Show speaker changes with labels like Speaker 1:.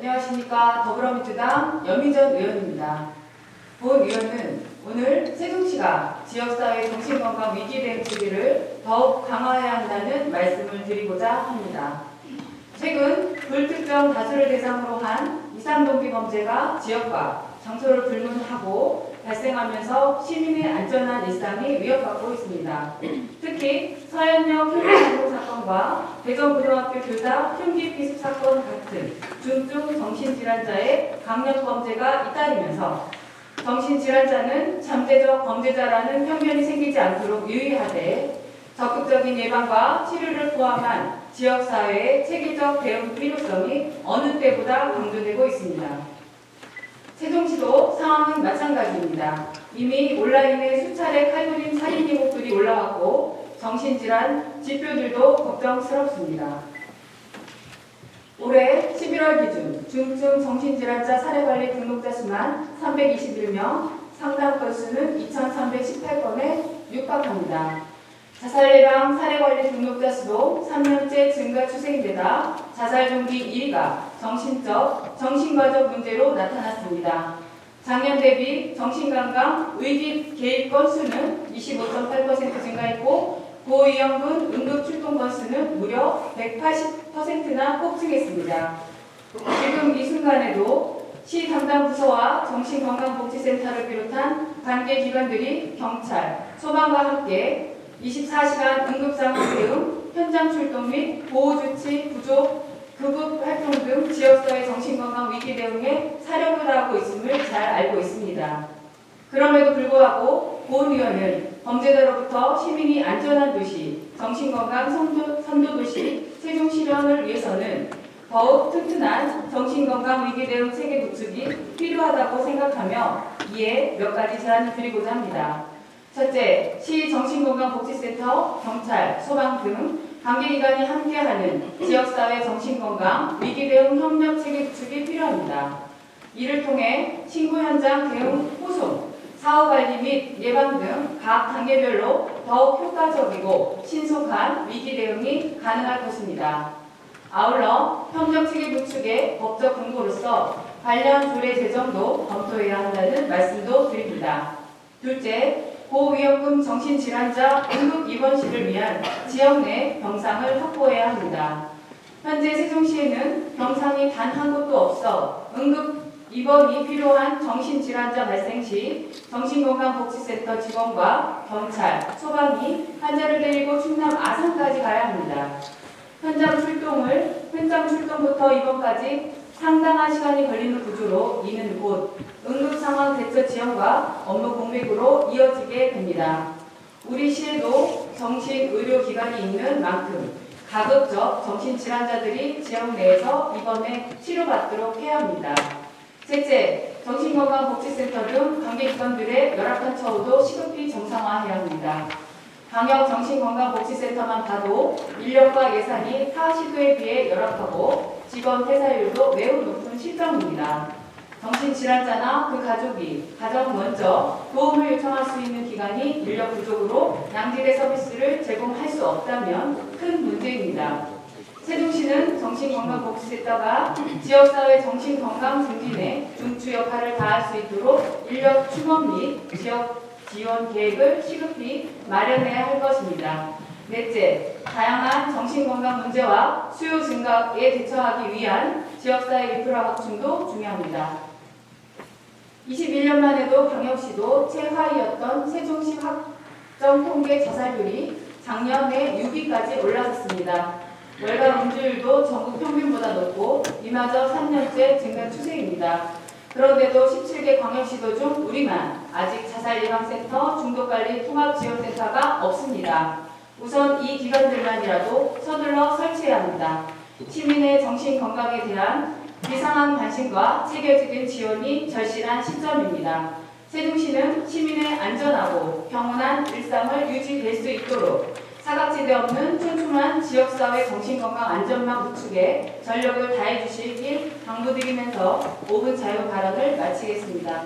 Speaker 1: 안녕하십니까. 더불어민주당 연민전 의원입니다. 본 의원은 오늘 세종시가 지역사회 정신건강 위기 대응 체계를 더욱 강화해야 한다는 말씀을 드리고자 합니다. 최근 불특정 다수를 대상으로 한 이상동기 범죄가 지역과 장소를 불문하고 발생하면서 시민의 안전한 일상이 위협받고 있습니다. 특히 서현역 흉기난동 사건과 대전고등학교 교사 흉기 피습 사건 같은 중증 정신질환자의 강력범죄가 잇따르면서 정신질환자는 잠재적 범죄자라는 편견이 생기지 않도록 유의하되 적극적인 예방과 치료를 포함한 지역사회의 체계적 대응 필요성이 어느 때보다 강조되고 있습니다. 세종시도 상황은 마찬가지입니다. 이미 온라인에 수차례 칼부림 살인 기록들이 올라왔고 정신질환 지표들도 걱정스럽습니다. 올해 11월 기준 중증 정신질환자 사례관리 등록자 수만 321명, 상담 건수는 2,318건에 육박합니다. 자살예방 사례관리 등록자 수도 3년째 증가 추세인데다 자살 동기 1위가 정신과적 문제로 나타났습니다. 작년 대비 정신건강 위기 개입 건수는 25.8% 증가했고 고위험군 응급 출동 건수는 무려 180%나 폭증했습니다. 지금 이 순간에도 시 담당 부서와 정신건강복지센터를 비롯한 관계 기관들이 경찰, 소방과 함께 24시간 응급상황 대응, 현장 출동 및 보호조치, 구조, 구급 활동 등 지역사회 정신건강 위기 대응에 사력을 다하고 있음을 잘 알고 있습니다. 그럼에도 불구하고 본 의원은 범죄자로부터 시민이 안전한 도시, 정신건강 선도도시 세종 실현을 위해서는 더욱 튼튼한 정신건강 위기 대응 체계 구축이 필요하다고 생각하며 이에 몇 가지 제안을 드리고자 합니다. 첫째, 시 정신건강복지센터, 경찰, 소방 등 관계기관이 함께하는 지역사회 정신건강 위기 대응 협력 체계 구축이 필요합니다. 이를 통해 신고 현장 대응 호송, 사후관리 및 예방 등 각 단계별로 더욱 효과적이고 신속한 위기 대응이 가능할 것입니다. 아울러 협력 체계 구축의 법적 근거로서 관련 조례 제정도 검토해야 한다는 말씀도 드립니다. 둘째, 고위험군 정신질환자 응급 입원실을 위한 지역 내 병상을 확보해야 합니다. 현재 세종시에는 병상이 단 한 곳도 없어 응급 입원이 필요한 정신질환자 발생 시 정신건강복지센터 직원과 경찰, 소방이 환자를 데리고 충남 아산까지 가야 합니다. 현장 출동부터 입원까지 상당한 시간이 걸리는 구조로 이는 곧 응급상황 대처 지원과 업무 공백으로 이어지게 됩니다. 우리 시에도 정신의료기관이 있는 만큼 가급적 정신질환자들이 지역 내에서 입원해 치료받도록 해야 합니다. 셋째, 정신건강복지센터 등 관계기관들의 열악한 처우도 시급히 정상화해야 합니다. 방역정신건강복지센터만 봐도 인력과 예산이 타 시도에 비해 열악하고 직원 퇴사율도 매우 높은 실정입니다. 정신질환자나 그 가족이 가장 먼저 도움을 요청할 수 있는 기관이 인력 부족으로 양질의 서비스를 제공할 수 없다면 큰 문제입니다. 세종시는 정신건강복지센터가 지역사회 정신건강 증진에 중추 역할을 다할 수 있도록 인력 충원 및 지역 지원 계획을 시급히 마련해야 할 것입니다. 넷째, 다양한 정신건강 문제와 수요 증가에 대처하기 위한 지역사회 인프라 확충도 중요합니다. 21년만 해도 광역시도 최하위였던 세종시 확정 통계 자살률이 작년에 6위까지 올라섰습니다. 월간 음주율도 전국 평균보다 높고 이마저 3년째 증가 추세입니다. 그런데도 17개 광역시도 중 우리만 아직 자살예방센터, 중독관리 통합지원센터가 없습니다. 우선 이 기관들만이라도 서둘러 설치해야 합니다. 시민의 정신건강에 대한 비상한 관심과 체계적인 지원이 절실한 시점입니다. 세종시는 시민의 안전하고 평온한 일상을 유지될 수 있도록 사각지대 없는 촘촘한 지역사회 정신건강 안전망 구축에 전력을 다해 주시길 당부드리면서 5분 자유 발언을 마치겠습니다.